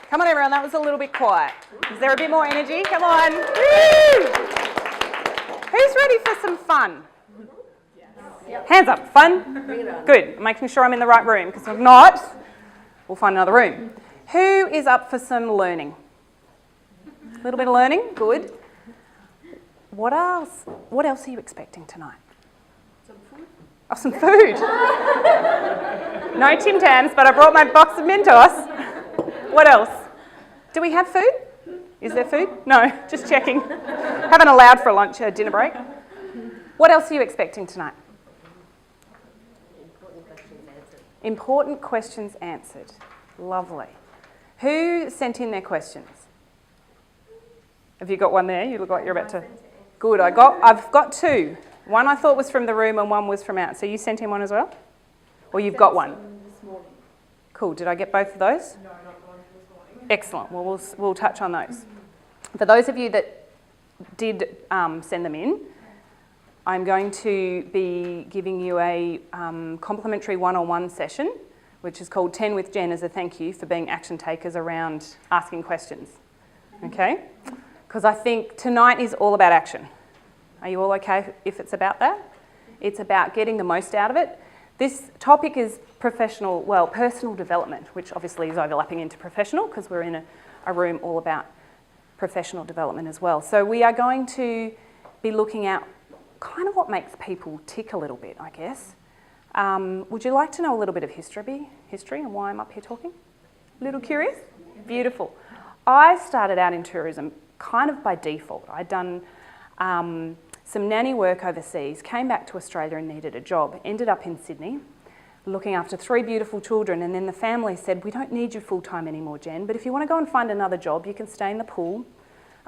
Come on everyone, that was a little bit quiet. Is there a bit more energy? Come on. Woo! Who's ready for some fun? Yep. Hands up, fun? Bring it on. Good, I'm making sure I'm in the right room, because if not, we'll find another room. Who is up for some learning? A little bit of learning, good. What else are you expecting tonight? Some food. Oh, some food. No Tim Tams, but I brought my box of Mentos. What else? Do we have food? Is there food? No, just checking. Haven't allowed for a lunch, a dinner break. What else are you expecting tonight? Important questions answered. Important questions answered. Lovely. Who sent in their questions? Have you got one there? You look like you're about to. Good. I've got two. One I thought was from the room and one was from out. So you sent in one as well? Or you've got one? This morning. Cool. Did I get both of those? No, not the one from this morning. Excellent. Well, we'll touch on those. For those of you that did send them in, I'm going to be giving you a complimentary one-on-one session, which is called 10 with Jen, as a thank you for being action takers around asking questions. Okay? Because I think tonight is all about action. Are you all okay if it's about that? It's about getting the most out of it. This topic is personal development, which obviously is overlapping into professional because we're in a room all about professional development as well. So we are going to be looking at kind of what makes people tick a little bit, I guess. Would you like to know a little bit of history and why I'm up here talking? A little curious? Beautiful. I started out in tourism kind of by default. I'd done some nanny work overseas, came back to Australia and needed a job, ended up in Sydney looking after 3 beautiful children, and then the family said, we don't need you full-time anymore, Jen, but if you want to go and find another job, you can stay in the pool,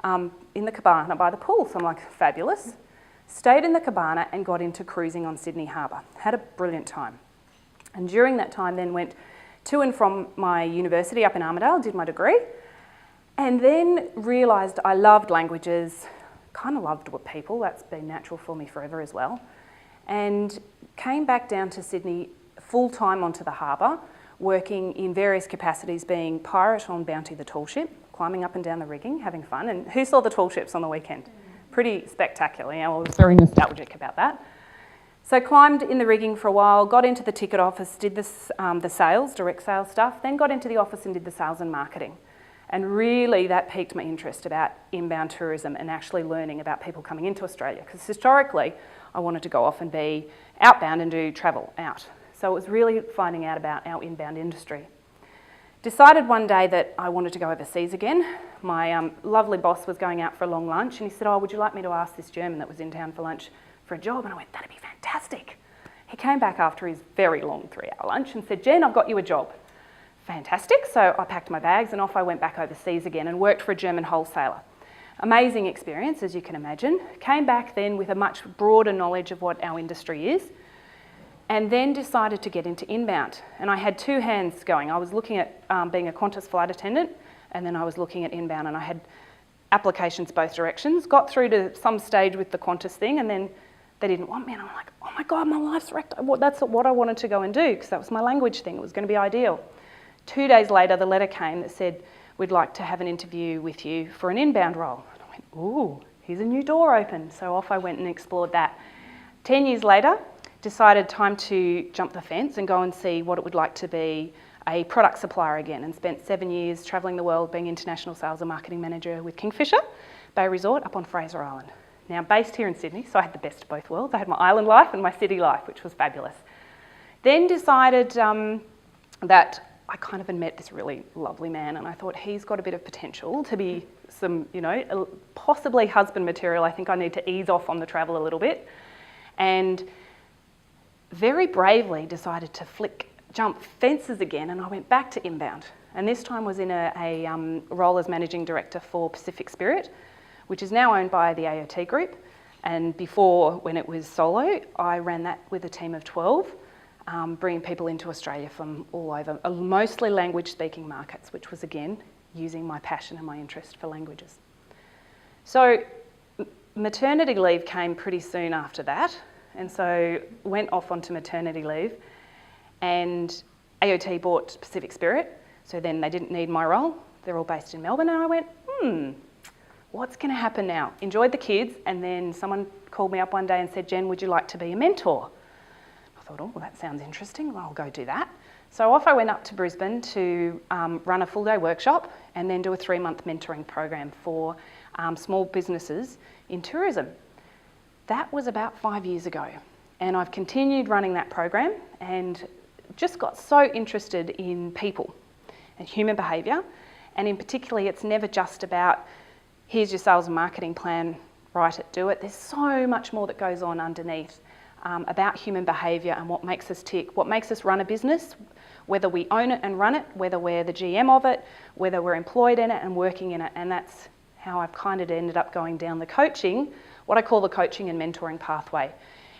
in the cabana by the pool. So I'm like, fabulous. Stayed in the cabana and got into cruising on Sydney Harbour. Had a brilliant time. And during that time then went to and from my university up in Armidale, did my degree, and then realised I loved languages, kind of loved people, that's been natural for me forever as well, and came back down to Sydney full-time onto the harbour, working in various capacities, being pirate on Bounty the tall ship, climbing up and down the rigging, having fun. And who saw the tall ships on the weekend? Pretty spectacular. I was very nostalgic about that. So climbed in the rigging for a while, got into the ticket office, did this, the sales, direct sales stuff, then got into the office and did the sales and marketing. And really that piqued my interest about inbound tourism and actually learning about people coming into Australia, because historically I wanted to go off and be outbound and do travel out. So it was really finding out about our inbound industry. Decided one day that I wanted to go overseas again. My lovely boss was going out for a long lunch and he said, oh, would you like me to ask this German that was in town for lunch for a job? And I went, that'd be fantastic. He came back after his very long 3-hour lunch and said, Jen, I've got you a job. Fantastic. So I packed my bags and off I went back overseas again and worked for a German wholesaler. Amazing experience, as you can imagine. Came back then with a much broader knowledge of what our industry is, and then decided to get into inbound. And I had 2 hands going. I was looking at being a Qantas flight attendant, and then I was looking at inbound, and I had applications both directions. Got through to some stage with the Qantas thing, and then they didn't want me, and I'm like, oh my God, my life's wrecked. That's what I wanted to go and do, because that was my language thing. It was going to be ideal. 2 days later, the letter came that said, we'd like to have an interview with you for an inbound role. And I went, ooh, here's a new door open. So off I went and explored that. 10 years later, decided time to jump the fence and go and see what it would like to be a product supplier again, and spent 7 years travelling the world being international sales and marketing manager with Kingfisher Bay Resort up on Fraser Island. Now based here in Sydney, so I had the best of both worlds. I had my island life and my city life, which was fabulous. Then decided that I kind of had met this really lovely man, and I thought he's got a bit of potential to be some, possibly husband material. I think I need to ease off on the travel a little bit. And very bravely decided to jump fences again, and I went back to inbound. And this time was in a role as managing director for Pacific Spirit, which is now owned by the AOT Group. And before, when it was solo, I ran that with a team of 12, bringing people into Australia from all over, mostly language-speaking markets, which was, again, using my passion and my interest for languages. So maternity leave came pretty soon after that, and so went off onto maternity leave, and AOT bought Pacific Spirit, so then they didn't need my role. They're all based in Melbourne, and I went, what's going to happen now? Enjoyed the kids, and then someone called me up one day and said, Jen, would you like to be a mentor? I thought, oh, well, that sounds interesting. Well, I'll go do that. So off I went up to Brisbane to run a full-day workshop and then do a 3-month mentoring program for small businesses in tourism. That was about 5 years ago, and I've continued running that program and just got so interested in people and human behaviour, and in particular, it's never just about here's your sales and marketing plan, write it, do it. There's so much more that goes on underneath about human behaviour and what makes us tick, what makes us run a business, whether we own it and run it, whether we're the GM of it, whether we're employed in it and working in it. And that's how I've kind of ended up going down the coaching, what I call the coaching and mentoring pathway.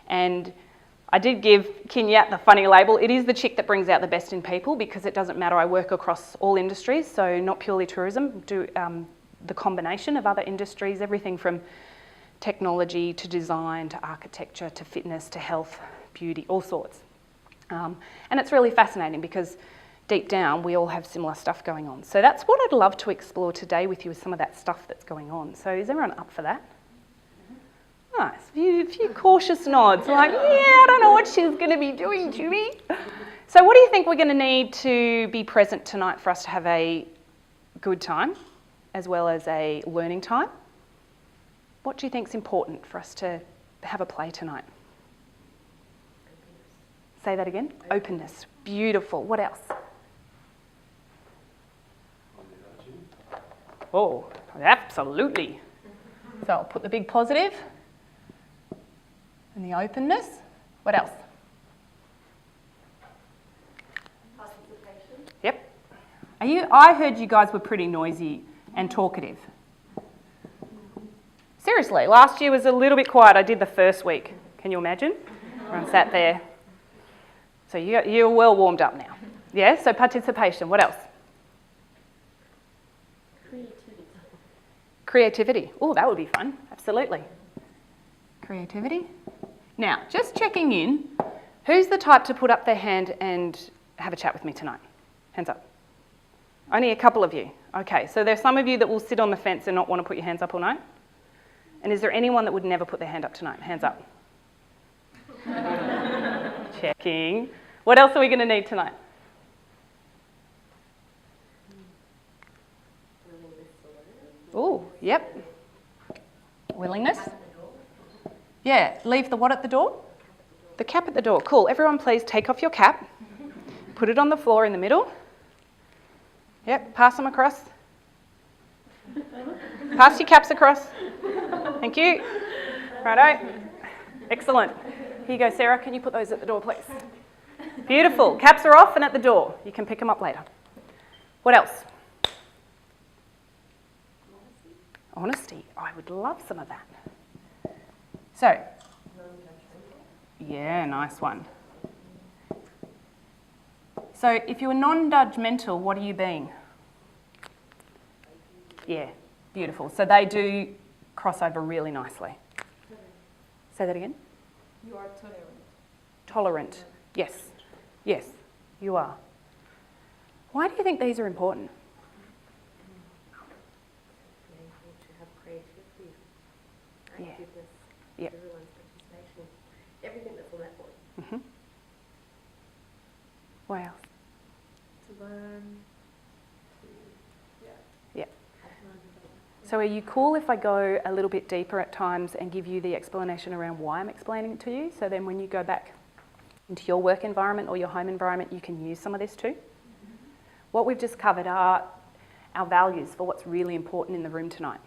And I did give Kinyat the funny label. It is the chick that brings out the best in people, because it doesn't matter. I work across all industries, so not purely tourism, do the combination of other industries, everything from technology to design to architecture to fitness to health, beauty, all sorts. And it's really fascinating because deep down we all have similar stuff going on. So that's what I'd love to explore today with you, is some of that stuff that's going on. So is everyone up for that? Nice, a few cautious nods, like, yeah, I don't know what she's going to be doing to me. So what do you think we're going to need to be present tonight for us to have a good time, as well as a learning time? What do you think is important for us to have a play tonight? Openness. Say that again. Openness. Beautiful. What else? Oh, absolutely. So I'll put the big positive and the openness. What else? Participation. Yep. I heard you guys were pretty noisy and talkative. Seriously, last year was a little bit quiet. I did the first week. Can you imagine? Everyone sat there. So you're well warmed up now. Yeah, so participation. What else? Creativity. Oh, that would be fun. Absolutely. Creativity. Now, just checking in. Who's the type to put up their hand and have a chat with me tonight? Hands up. Only a couple of you. Okay, so there's some of you that will sit on the fence and not want to put your hands up all night. And is there anyone that would never put their hand up tonight? Hands up. Checking. What else are we going to need tonight? Oh, yep. Willingness. Yeah, leave the what at the door? The cap at the door. Cool. Everyone please take off your cap. Put it on the floor in the middle. Yep, pass them across. Pass your caps across. Thank you. Righto. Excellent. Here you go, Sarah. Can you put those at the door, please? Beautiful. Caps are off and at the door. You can pick them up later. What else? Honesty. Oh, I would love some of that. So, yeah, nice one. So, if you were non-judgmental, what are you being? Yeah, beautiful. So they do cross over really nicely. Say that again. You are tolerant. Tolerant. Yes. Yes, you are. Why do you think these are important? To have creativity, activeness, Yep. everyone's participation, everything that's on that board. Mm-hmm. What else? To learn. Yeah. So are you cool if I go a little bit deeper at times and give you the explanation around why I'm explaining it to you? So then when you go back into your work environment or your home environment, you can use some of this too. Mm-hmm. What we've just covered are our values for what's really important in the room tonight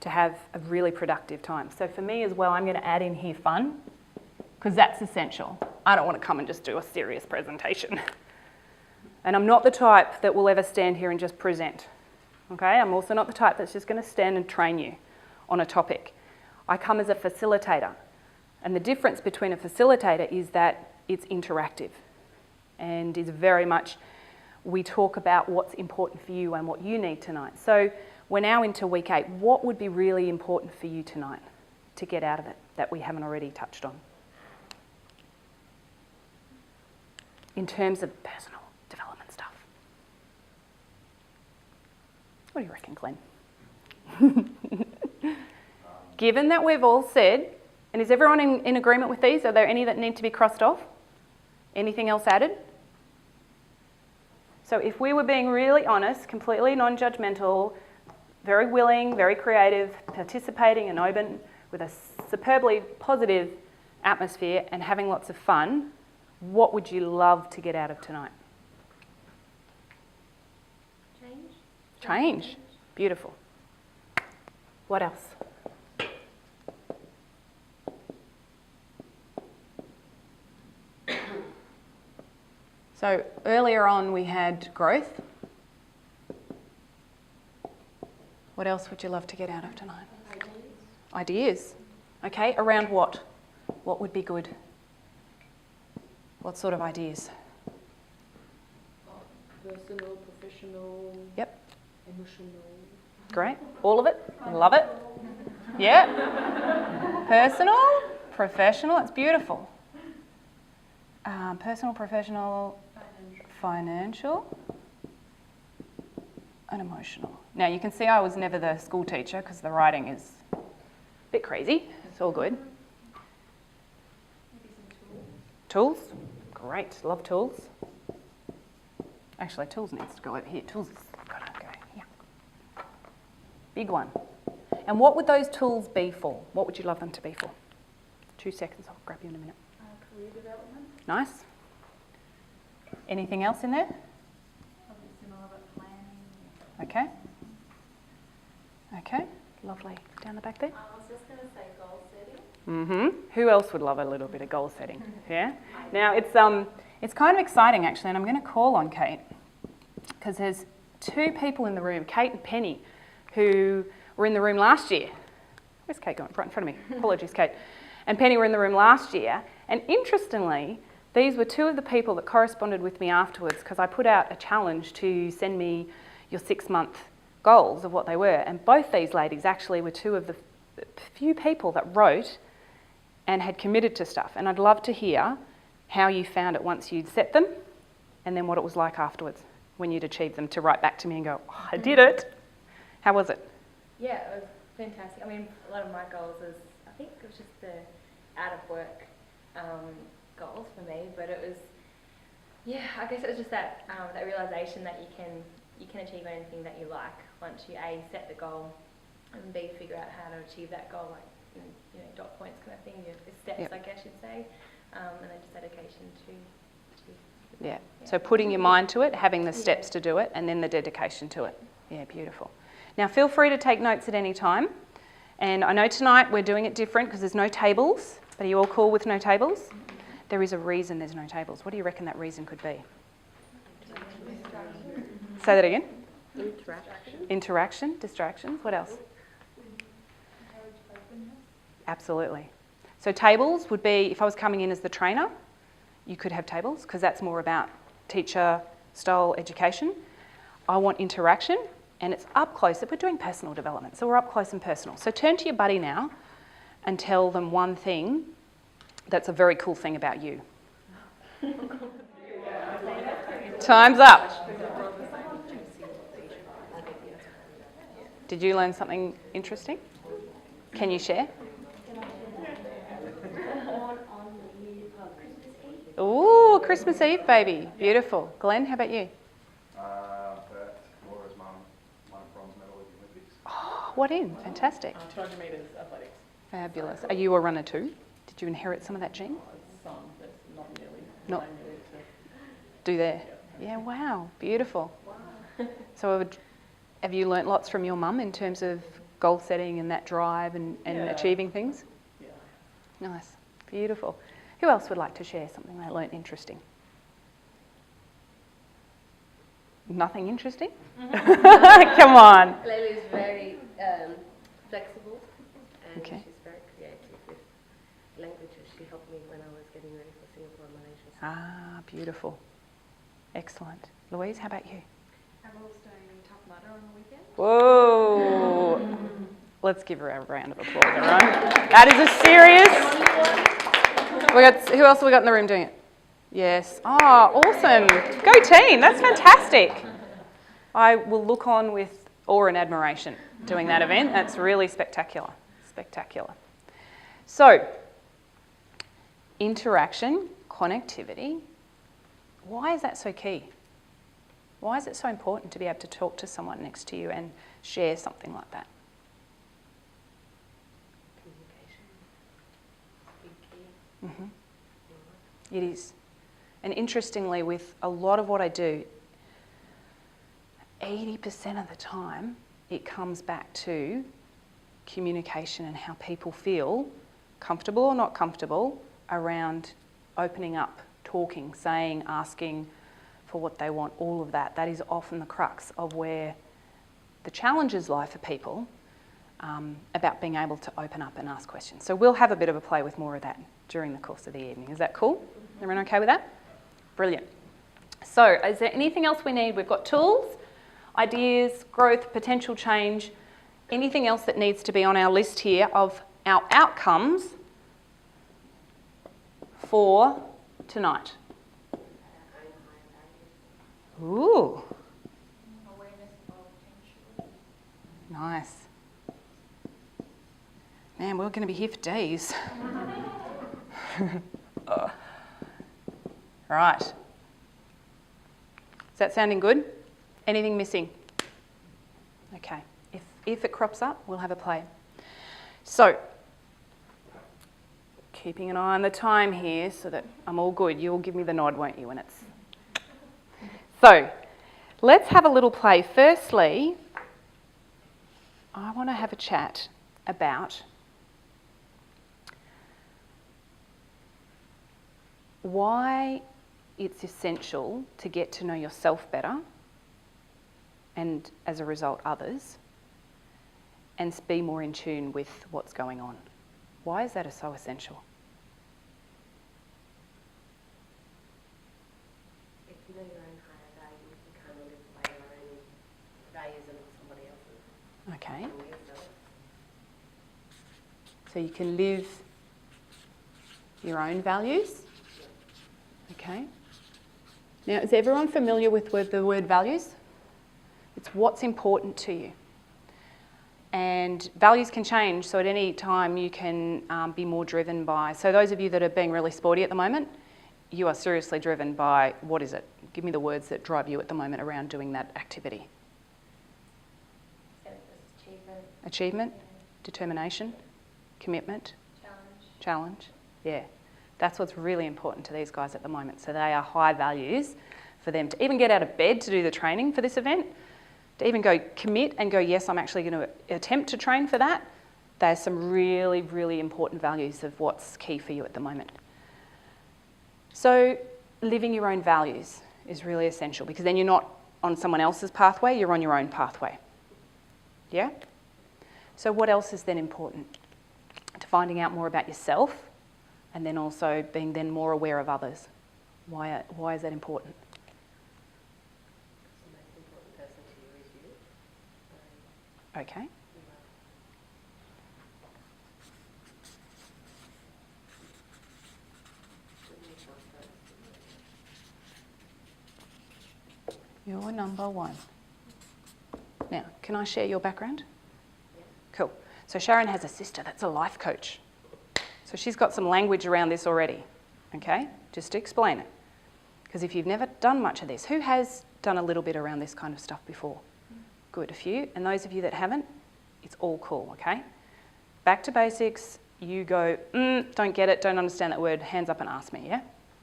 to have a really productive time. So for me as well, I'm going to add in here fun, because that's essential. I don't want to come and just do a serious presentation. And I'm not the type that will ever stand here and just present. Okay, I'm also not the type that's just going to stand and train you on a topic. I come as a facilitator. And the difference between a facilitator is that it's interactive and is very much, we talk about what's important for you and what you need tonight. So we're now into week 8. What would be really important for you tonight to get out of it that we haven't already touched on? In terms of personal development stuff. What do you reckon, Glenn? Given that we've all said, and is everyone in agreement with these? Are there any that need to be crossed off? Anything else added? So if we were being really honest, completely non-judgmental, very willing, very creative, participating and open, with a superbly positive atmosphere and having lots of fun, what would you love to get out of tonight? Change. Beautiful. What else? So earlier on we had growth. What else would you love to get out of tonight? Ideas. Okay, around what? What would be good? What sort of ideas? Personal, professional. Yep. Emotional. Great. All of it? Love it? Yeah. Personal, professional, it's beautiful. Personal, professional, financial, and emotional. Now you can see I was never the school teacher because the writing is a bit crazy. It's all good. Maybe some Tools? Great. Love tools. Actually, tools needs to go over here. Tools has got to go here. Big one. And what would those tools be for? What would you love them to be for? 2 seconds. I'll grab you in a minute. career development. Nice. Anything else in there? Probably similar but planning. Okay. Okay. Lovely. Down the back there. I was just going to say goal setting. Who else would love a little bit of goal setting? Yeah. Now it's kind of exciting actually, and I'm going to call on Kate because there's 2 people in the room, Kate and Penny, who were in the room last year. Where's Kate going? Right in front of me. Apologies, Kate. And Penny were in the room last year, and interestingly, these were 2 of the people that corresponded with me afterwards because I put out a challenge to send me your 6-month goals of what they were, and both these ladies actually were 2 of the few people that wrote and had committed to stuff. And I'd love to hear how you found it once you'd set them and then what it was like afterwards when you'd achieved them, to write back to me and go, oh, I did it. How was it? Yeah, it was fantastic. I mean, a lot of my goals was, I think it was just the out of work goals for me, but it was, yeah, I guess it was just that that realisation that you can achieve anything that you like once you A, set the goal, and B, figure out how to achieve that goal, like, you know, dot points kind of thing, your steps, Yep. I guess you'd say, and then just dedication to Yeah. So putting your mind to it, having the steps to do it, and then the dedication to it. Yeah, beautiful. Now feel free to take notes at any time. And I know tonight we're doing it different because there's no tables, but are you all cool with no tables? There is a reason there's no tables. What do you reckon that reason could be? Say that again. Interaction, distractions. What else? Absolutely. So tables would be, if I was coming in as the trainer, you could have tables because that's more about teacher style education. I want interaction, and it's up close. We're doing personal development, so we're up close and personal. So turn to your buddy now and tell them one thing that's a very cool thing about you. Time's up. Did you learn something interesting? Can you share? Ooh, Christmas Eve, baby. Beautiful. Glenn, how about you? That Laura's mum won a bronze medal at the Olympics. Oh, what in? Fantastic. 200 metres athletics. Fabulous. Are you a runner too? Did you inherit some of that gene? Some, but not nearly. Not- Not nearly Do there? Yeah, wow. Beautiful. So have you learnt lots from your mum in terms of goal setting and that drive and Yeah. achieving things? yeah. Nice. Beautiful. Who else would like to share something they learnt interesting? Nothing interesting? Come on. Layla is very flexible and Okay. she's very creative with languages. She helped me when I was getting ready for Singapore and Malaysia. Ah, beautiful. Excellent. Louise, how about you? I'm also doing Tough Mudder on the weekend. Whoa. Let's give her a round of applause, everyone. That is a serious... who else have we got in the room doing it? Yes. Oh, awesome. Go team. That's fantastic. I will look on with awe and admiration doing that event. That's really spectacular. Spectacular. So, interaction, connectivity. Why is that so key? Why is it so important to be able to talk to someone next to you and share something like that? Communication. Big key. It is. And interestingly, with a lot of what I do, 80% of the time, it comes back to communication and how people feel, comfortable or not comfortable, around opening up, talking, saying, asking for what they want, all of that. That is often the crux of where the challenges lie for people about being able to open up and ask questions. So we'll have a bit of a play with more of that during the course of the evening. Is that cool? Everyone okay with that? Brilliant. So is there anything else we need? We've got tools, ideas, growth, potential change, anything else that needs to be on our list here of our outcomes for tonight? Ooh. Awareness of potential. Nice. Man, we're going to be here for days. Right. Is that sounding good? Anything missing? Okay. If it crops up, we'll have a play. So, keeping an eye on the time here so that I'm all good. You'll give me the nod, won't you, when it's... So, let's have a little play. Firstly, I want to have a chat about why it's essential to get to know yourself better and, as a result, others, and be more in tune with what's going on. Why is that so essential? If you know your own higher values, you kind of live by your own values and somebody else's. Okay. And yourself. So you can live your own values. Okay. Now, is everyone familiar with the word values? It's what's important to you. And values can change, so at any time you can be more driven by... So those of you that are being really sporty at the moment, you are seriously driven by, what is it? Give me the words that drive you at the moment around doing that activity. So it's achievement. Achievement, determination, commitment, Challenge. Yeah. That's what's really important to these guys at the moment. So they are high values for them to even get out of bed to do the training for this event, to even go commit and go, yes, I'm actually going to attempt to train for that. There's some really, really important values of what's key for you at the moment. So living your own values is really essential because then you're not on someone else's pathway, you're on your own pathway. Yeah? So what else is then important? To finding out more about yourself and then also being then more aware of others. Why is that important? The most important person to you is you. Okay. You're number one. Now, can I share your background? Yeah. Cool. So Sharon has a sister that's a life coach. So she's got some language around this already, okay? Just to explain it. Because if you've never done much of this, who has done a little bit around this kind of stuff before? Good, a few. And those of you that haven't, it's all cool, okay? Back to basics. You go, don't get it, don't understand that word, hands up and ask me, yeah?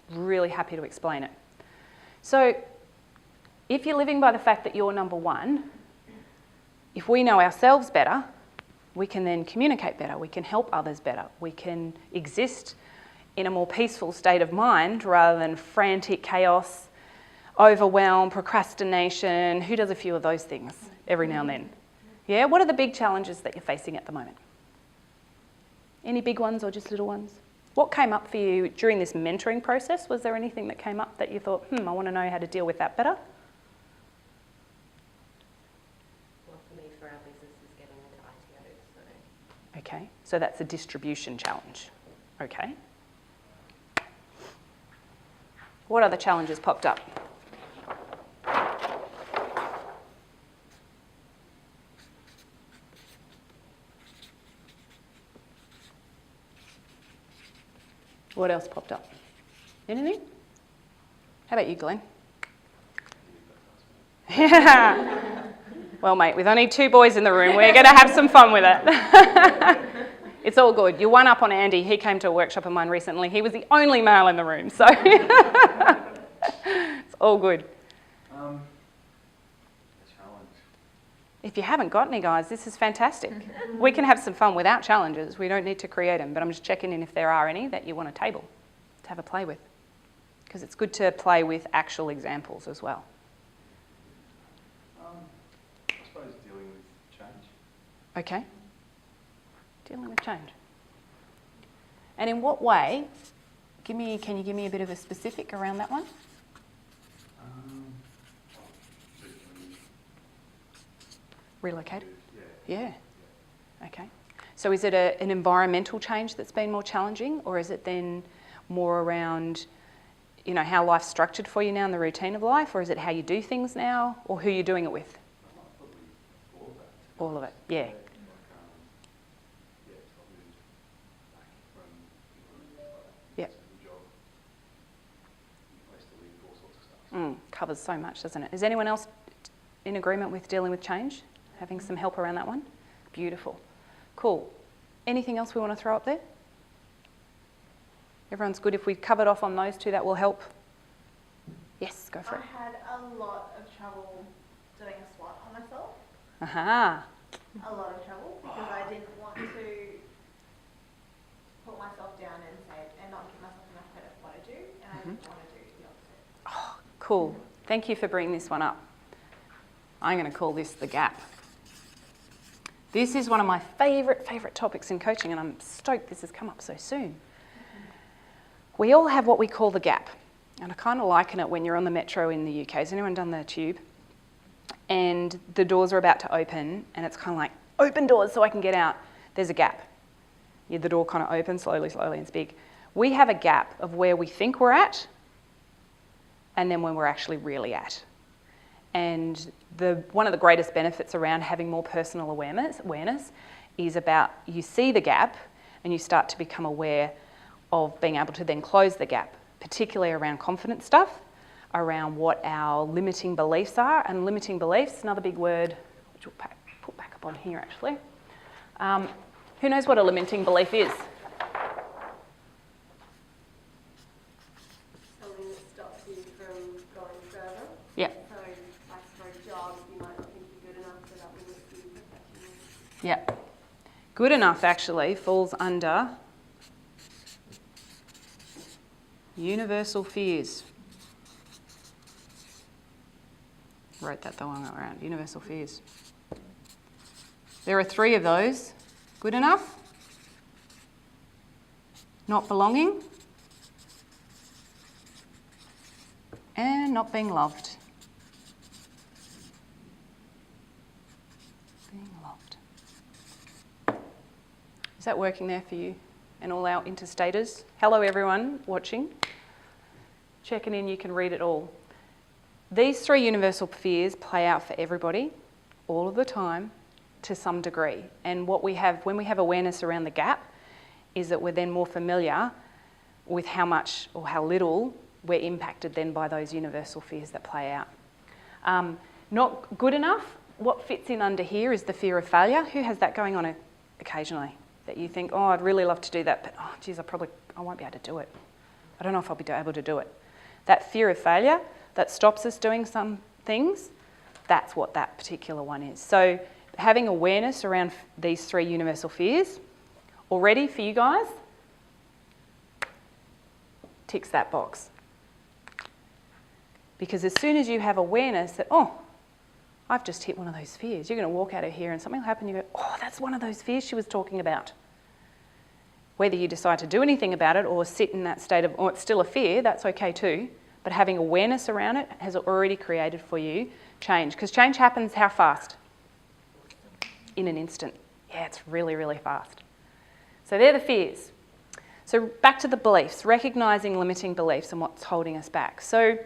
Really happy to explain it. So if you're living by the fact that you're number one, if we know ourselves better, we can then communicate better, we can help others better, we can exist in a more peaceful state of mind rather than frantic chaos, overwhelm, procrastination. Who does a few of those things every now and then? Yeah, what are the big challenges that you're facing at the moment? Any big ones or just little ones? What came up for you during this mentoring process? Was there anything that came up that you thought, I want to know how to deal with that better? Well, for me, for our business is getting into ITO, so... Okay, so that's a distribution challenge. Okay. What other challenges popped up? What else popped up? Anything? How about you, Glenn? Yeah. Well, mate, with only 2 boys in the room, we're going to have some fun with it. It's all good. You're one up on Andy. He came to a workshop of mine recently. He was the only male in the room, so it's all good. A challenge. If you haven't got any, guys, this is fantastic. We can have some fun without challenges. We don't need to create them, but I'm just checking in if there are any that you want to table to have a play with, because it's good to play with actual examples as well. I suppose dealing with change. Okay. Dealing with change. And in what way? Can you give me a bit of a specific around that one? Relocated? Yeah. Okay. So is it an environmental change that's been more challenging, or is it then more around, you know, how life's structured for you now in the routine of life, or is it how you do things now, or who you're doing it with? Probably all of that. All of it, yeah. Like, it's not moved back from England and stuff like that. Yep. It's a new job, new place to live, all sorts of stuff. Covers so much, doesn't it? Is anyone else in agreement with dealing with change? Having some help around that one? Beautiful. Cool. Anything else we want to throw up there? Everyone's good. If we covered off on those 2, that will help. Yes, go for it. I had a lot of trouble doing a SWOT on myself. Aha. A lot of trouble because I didn't want to put myself down and say and not give myself enough credit for what I do, and I didn't want to do the opposite. Oh, cool. Thank you for bringing this one up. I'm going to call this the gap. This is one of my favourite topics in coaching, and I'm stoked this has come up so soon. We all have what we call the gap, and I kind of liken it when you're on the metro in the UK. Has anyone done the tube? And the doors are about to open, and it's kind of like, open doors so I can get out. There's a gap. Yeah, the door kind of opens slowly, and it's big. We have a gap of where we think we're at, and then when we're actually really at. And one of the greatest benefits around having more personal awareness is about you see the gap and you start to become aware of being able to then close the gap, particularly around confidence stuff, around what our limiting beliefs are. And limiting beliefs, another big word, which we'll put back up on here actually. Who knows what a limiting belief is? Something that stops you from going further. Yeah. So, like for a job, you might not think you're good enough, so that limits you perfectionism. Yeah. Good enough actually falls under universal fears. Wrote that the wrong way around. Universal fears. There are 3 of those. Good enough, not belonging, and not being loved. Being loved. Is that working there for you and all our interstaters? Hello everyone watching. Checking in, you can read it all. These 3 universal fears play out for everybody all of the time to some degree. And what we have, when we have awareness around the gap, is that we're then more familiar with how much or how little we're impacted then by those universal fears that play out. Not good enough, what fits in under here is the fear of failure. Who has that going on occasionally? That you think, oh, I'd really love to do that, but oh, geez, I won't be able to do it. I don't know if I'll be able to do it. That fear of failure that stops us doing some things, that's what that particular one is. So having awareness around these 3 universal fears, already for you guys, ticks that box. Because as soon as you have awareness that, oh, I've just hit one of those fears, you're going to walk out of here and something will happen, you go, oh, that's one of those fears she was talking about. Whether you decide to do anything about it or sit in that state of, oh, it's still a fear, that's okay too. But having awareness around it has already created for you change. Because change happens how fast? In an instant. Yeah, it's really, really fast. So they're the fears. So back to the beliefs, recognising limiting beliefs and what's holding us back. So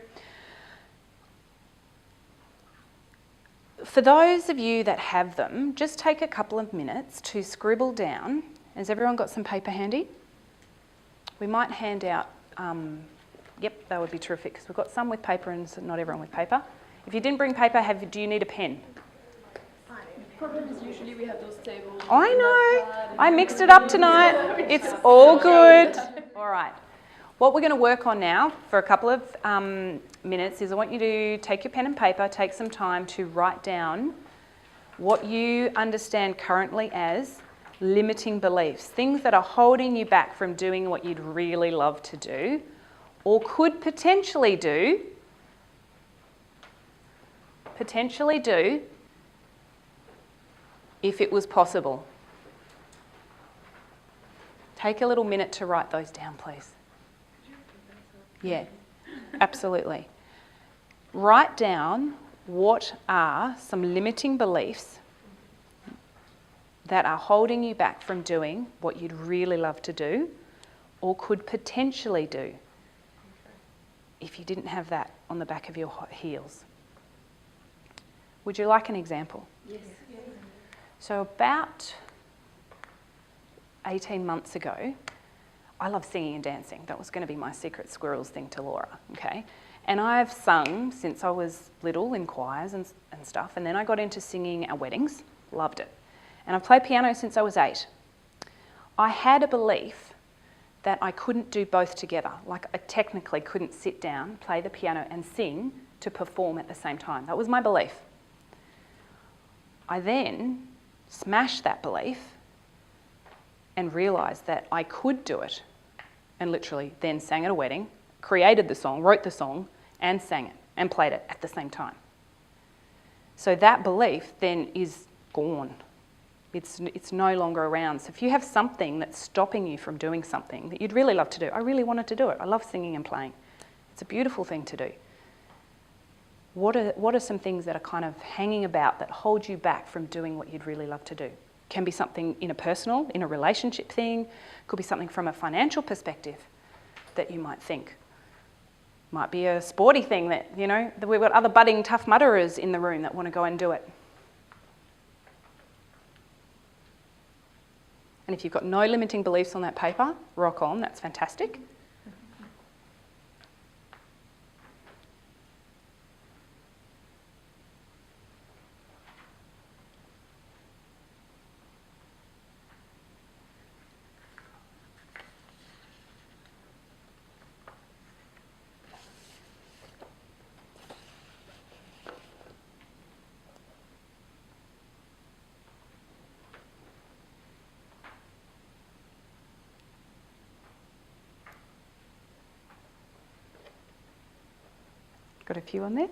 for those of you that have them, just take a couple of minutes to scribble down. Has everyone got some paper handy? We might hand out, yep, that would be terrific because we've got some with paper and not everyone with paper. If you didn't bring paper, do you need a pen? Problem is usually we have those tables. I know, I mixed it up tonight. It's all good. All right. What we're going to work on now for a couple of minutes is I want you to take your pen and paper, take some time to write down what you understand currently as limiting beliefs, things that are holding you back from doing what you'd really love to do or could potentially do if it was possible. Take a little minute to write those down, please. Yeah, absolutely. Write down what are some limiting beliefs that are holding you back from doing what you'd really love to do or could potentially do if you didn't have that on the back of your heels. Would you like an example? Yes. So about 18 months ago, I love singing and dancing. That was going to be my secret squirrels thing to Laura, okay? And I've sung since I was little in choirs and stuff, and then I got into singing at weddings, loved it. And I've played piano since I was 8. I had a belief that I couldn't do both together. Like I technically couldn't sit down, play the piano and sing to perform at the same time. That was my belief. I then smashed that belief and realised that I could do it, and literally then sang at a wedding, created the song, wrote the song, and sang it, and played it at the same time. So that belief then is gone. It's no longer around. So if you have something that's stopping you from doing something that you'd really love to do, I really wanted to do it. I love singing and playing. It's a beautiful thing to do. What are some things that are kind of hanging about that hold you back from doing what you'd really love to do? Can be something in a relationship thing, could be something from a financial perspective that you might think. Might be a sporty thing that, that we've got other budding tough mutterers in the room that want to go and do it. And if you've got no limiting beliefs on that paper, rock on, that's fantastic. Got a few on there?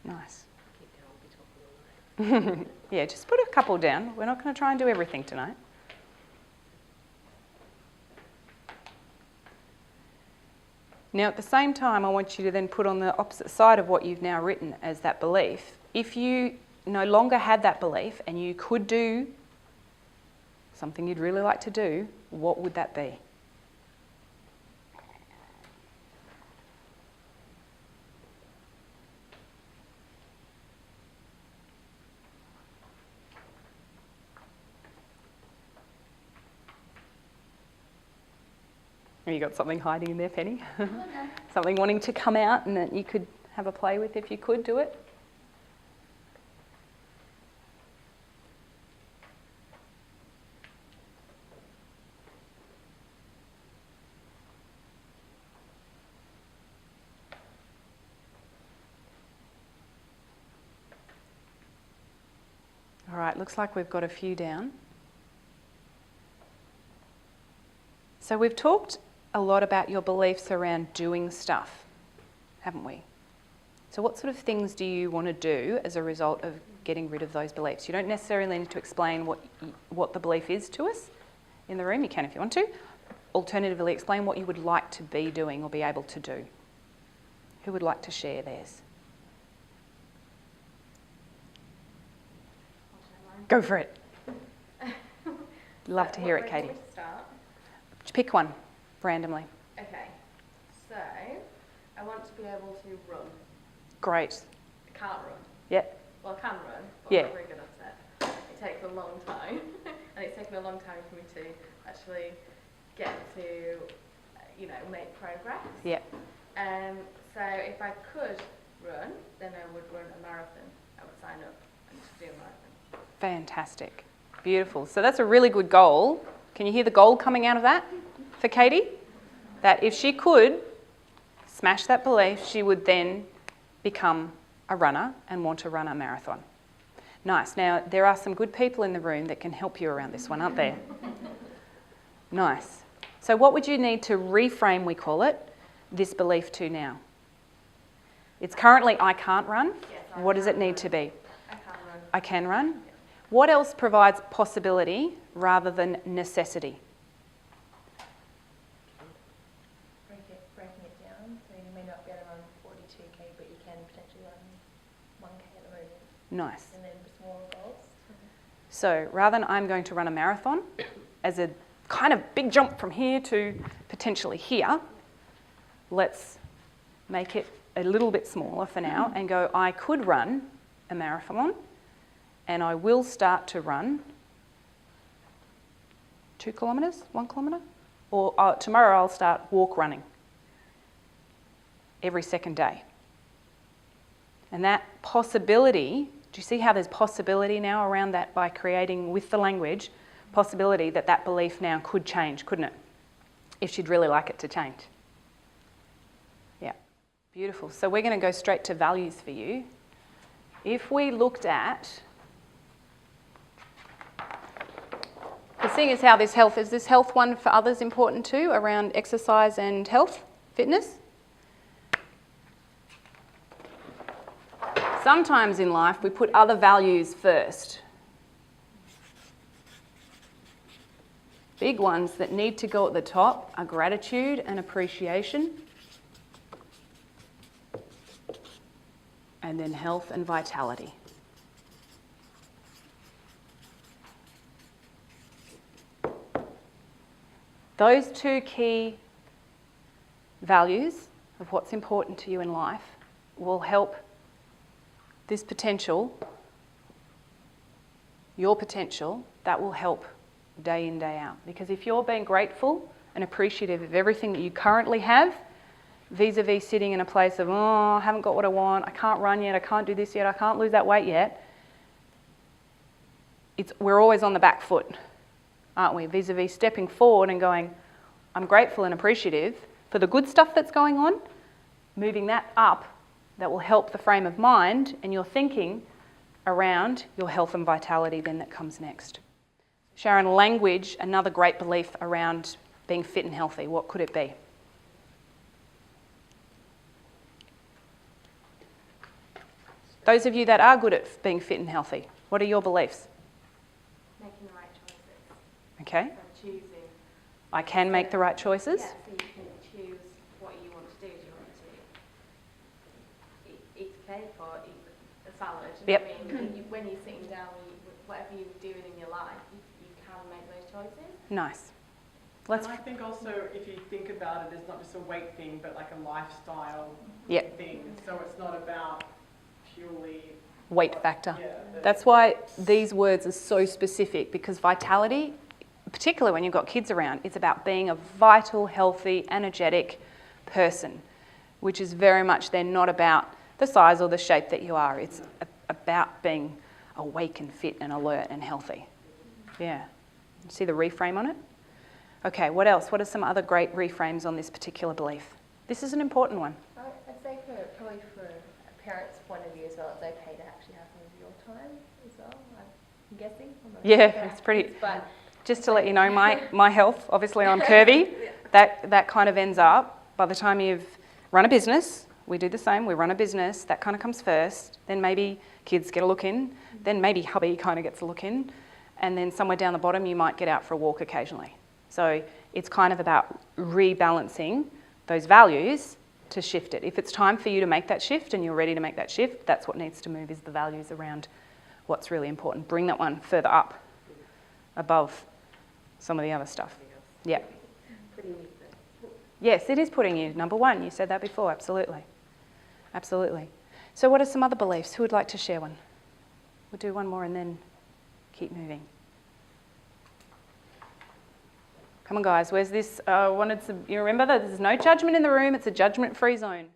Nice. Yeah, just put a couple down. We're not going to try and do everything tonight. Now, at the same time, I want you to then put on the opposite side of what you've now written as that belief. If you no longer had that belief and you could do something you'd really like to do, what would that be? Have you got something hiding in there, Penny? Something wanting to come out and that you could have a play with if you could do it? All right, looks like we've got a few down. So we've talked a lot about your beliefs around doing stuff, haven't we? So what sort of things do you want to do as a result of getting rid of those beliefs? You don't necessarily need to explain what the belief is to us in the room. You can if you want to. Alternatively, explain what you would like to be doing or be able to do. Who would like to share theirs? Go for it. Love to hear it, Katie. Where do we start? Pick one randomly. Okay, so I want to be able to run. Great. I can't run. Yep. Well, I can run, but Yeah. I'm not very good at it. It takes a long time, and it's taken a long time for me to actually get to, make progress. Yeah. So if I could run, then I would run a marathon. I would sign up and do a marathon. Fantastic. Beautiful. So that's a really good goal. Can you hear the goal coming out of that for Katie? That if she could smash that belief, she would then become a runner and want to run a marathon. Nice. Now, there are some good people in the room that can help you around this one, aren't there? Nice. So what would you need to reframe, we call it, this belief to now? It's currently, I can't run. Yes, What does it need to be? I can run. I can run. What else provides possibility rather than necessity? Breaking it down, so you may not be able to run 42k, but you can potentially run 1k at the moment. Nice. And then smaller goals. So rather than I'm going to run a marathon as a kind of big jump from here to potentially here, let's make it a little bit smaller for now and go, I could run a marathon and I will start to run 2 kilometres, 1 kilometre, or tomorrow I'll start walk running every second day. And that possibility, do you see how there's possibility now around that by creating with the language, possibility that that belief now could change, couldn't it? If she'd really like it to change. Yeah, beautiful. So we're going to go straight to values for you. If we looked at, seeing as how this health, is this health one for others important too, around exercise and health, fitness? Sometimes in life we put other values first. Big ones that need to go at the top are gratitude and appreciation, and then health and vitality. Those 2 key values of what's important to you in life will help this potential, your potential, that will help day in, day out. Because if you're being grateful and appreciative of everything that you currently have, vis-a-vis sitting in a place of, I haven't got what I want, I can't run yet, I can't do this yet, I can't lose that weight yet, we're always on the back foot, aren't we? Vis-a-vis stepping forward and going, I'm grateful and appreciative for the good stuff that's going on, moving that up, that will help the frame of mind and your thinking around your health and vitality then that comes next. Sharon, language, another great belief around being fit and healthy. What could it be? Those of you that are good at being fit and healthy, what are your beliefs? Making the right choices. Okay. So choosing. I can make the right choices. Yeah, so you can choose what you want to do. Do you want to eat cake or eat a salad? Yep. I mean, when you're sitting down, whatever you're doing in your life, you can make those choices. Nice. And I think also if you think about it, it's not just a weight thing, but like a lifestyle Yep. thing. So it's not about purely Weight factor. Yeah, That's why these words are so specific, because vitality, particularly when you've got kids around, it's about being a vital, healthy, energetic person, which is very much then not about the size or the shape that you are. It's about being awake and fit and alert and healthy. Yeah. See the reframe on it? Okay, what else? What are some other great reframes on this particular belief? This is an important one. I'd say probably for a parent's point of view as well, it's okay to actually have some of your time as well, I'm guessing. Yeah, it's pretty. But just to let you know, my health, obviously I'm curvy, that kind of ends up, by the time you've run a business, we do the same, we run a business, that kind of comes first, then maybe kids get a look in, then maybe hubby kind of gets a look in, and then somewhere down the bottom you might get out for a walk occasionally. So it's kind of about rebalancing those values to shift it. If it's time for you to make that shift and you're ready to make that shift, that's what needs to move, is the values around what's really important. Bring that one further up, above some of the other stuff. Yeah. Yes, it is putting you number one. You said that before, absolutely. Absolutely. So what are some other beliefs? Who would like to share one? We'll do one more and then keep moving. Come on, guys. Where's this? You remember that there's no judgment in the room. It's a judgment-free zone.